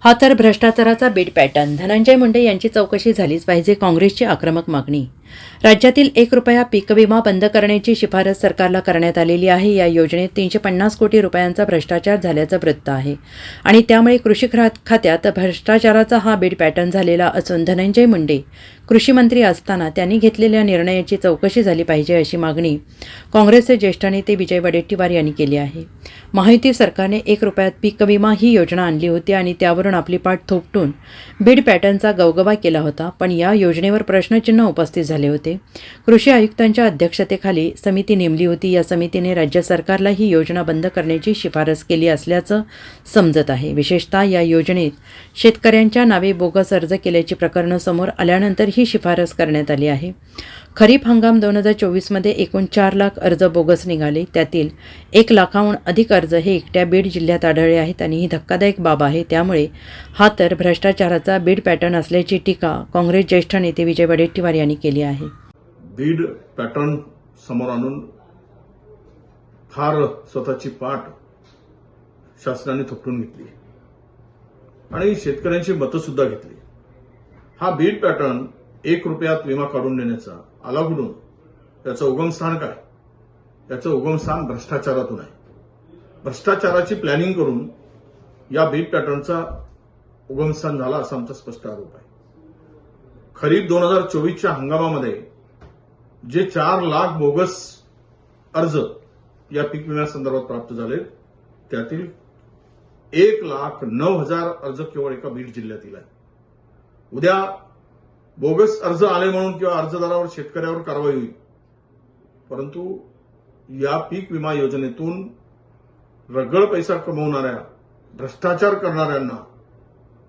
हा तर भ्रष्टाचाराचा बीड पॅटर्न. धनंजय मुंडे यांची चौकशी झालीच पाहिजे, काँग्रेसची आक्रमक मागणी. राज्यातील ₹1 पीक विमा बंद करण्याची शिफारस सरकारला करण्यात आलेली आहे. या योजनेत 350 कोटी रुपयांचा भ्रष्टाचार झाल्याचं वृत्त आहे आणि त्यामुळे कृषी खात्यात भ्रष्टाचाराचा हा बीड पॅटर्न झालेला असून धनंजय मुंडे कृषी मंत्री असताना त्यांनी घेतलेल्या निर्णयाची चौकशी झाली पाहिजे अशी मागणी काँग्रेसचे ज्येष्ठ नेते विजय वडेट्टीवार यांनी केली आहे. महायुती सरकारने ₹1 पीक विमा ही योजना आणली होती आणि त्यावरून आपली पाठ थोपटून बीड पॅटर्नचा गवगवा केला होता. पण या योजनेवर प्रश्नचिन्ह उपस्थित झाले होते. कृषी आयुक्तांच्या अध्यक्षतेखाली समिती नेमली होती. या समितीने राज्य सरकारला ही योजना बंद करण्याची शिफारस केली असल्याचं समजत आहे. विशेषतः या योजनेत शेतकऱ्यांच्या नावे बोगस अर्ज केल्याची प्रकरणं समोर आल्यानंतर ही शिफारस करण्यात आली आहे. खरीप हंगाम 2024मध्ये एकूण 4 लाख अर्ज बोगस निघाले. त्यातील 1 लाखाहून अधिक अर्ज हे एकट्या बीड जिल्ह्यात आढळले आहेत आणि ही धक्कादायक बाब आहे. त्यामुळे हा तर भ्रष्टाचाराचा बीड पॅटर्न असल्याची टीका काँग्रेस ज्येष्ठ नेते विजय वडेट्टीवार यांनी केली आहे. बीड पॅटर्न समोर आणून फार स्वतःची पाठ शासनाने थोपटून घेतली आणि शेतकऱ्यांची मतं सुद्धा घेतली. हा बीड पॅटर्न ₹1 विमा काढून देण्याचा आला कुठून? त्याचं उगमस्थान काय? याचं उगमस्थान भ्रष्टाचारातून आहे. भ्रष्टाचाराची प्लॅनिंग करून या बीड पॅटर्नचा उगमस्थान झाला असा आमचा स्पष्ट आरोप आहे. खरीप 2024च्या हंगामामध्ये जे 4 लाख बोगस अर्ज या पीक विम्यासंदर्भात प्राप्त झाले त्यातील 1,09,000 अर्ज केवळ एका बीड जिल्ह्यातील आहे. उद्या बोगस अर्ज आले म्हणून किंवा अर्जदारावर शेतकऱ्यावर कारवाई होईल, परंतु या पीक विमा योजनेतून रगळ पैसा कमवणाऱ्या भ्रष्टाचार करणाऱ्यांना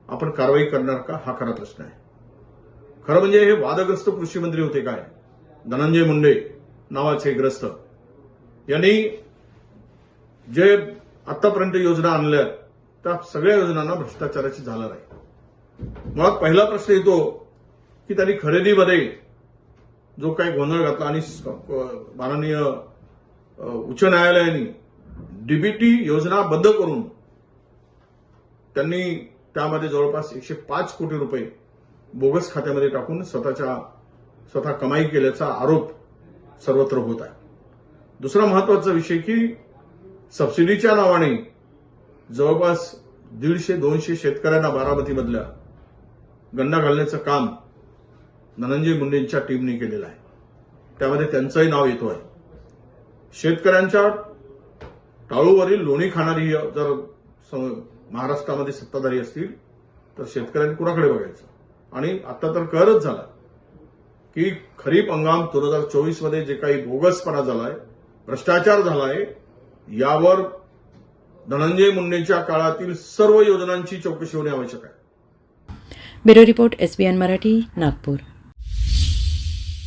आपण कारवाई करणार का, हा खरा प्रश्न आहे. खरं म्हणजे हे वादग्रस्त कृषी मंत्री होते काय, धनंजय मुंडे नावाचे ग्रस्त यांनी जे आतापर्यंत योजना आणल्या त्या सगळ्या योजनांना भ्रष्टाचाराची झालर आहे. मुळात पहिला प्रश्न येतो की त्यांनी खरेदीमध्ये जो काही गोंधळ घातला आणि माननीय उच्च न्यायालयाने डीबीटी योजना बंद करून त्यांनी त्यामध्ये जवळपास 105 कोटी रुपये बोगस खात्यामध्ये टाकून स्वतः कमाई केल्याचा आरोप सर्वत्र होत आहे. दुसरा महत्वाचा विषय की सबसिडीच्या नावाने जवळपास 150-200 शेतकऱ्यांना बारामतीमधल्या गंडा घालण्याचं काम धनंजय मुंडेंच्या टीमने केलेलं आहे. त्यामध्ये त्यांचंही नाव येतो आहे. शेतकऱ्यांच्या टाळूवरील लोणी खाणारी जर महाराष्ट्रामध्ये सत्ताधारी असतील तर शेतकऱ्यांनी कुणाकडे बघायचं? आणि आता तर कहरच झाला की खरीप हंगाम 2024मध्ये जे काही बोगसपणा झालाय, भ्रष्टाचार झालाय, यावर धनंजय मुंडेंच्या काळातील सर्व योजनांची चौकशी होणे आवश्यक आहे. Bureau report, SBN Marathi, Nagpur.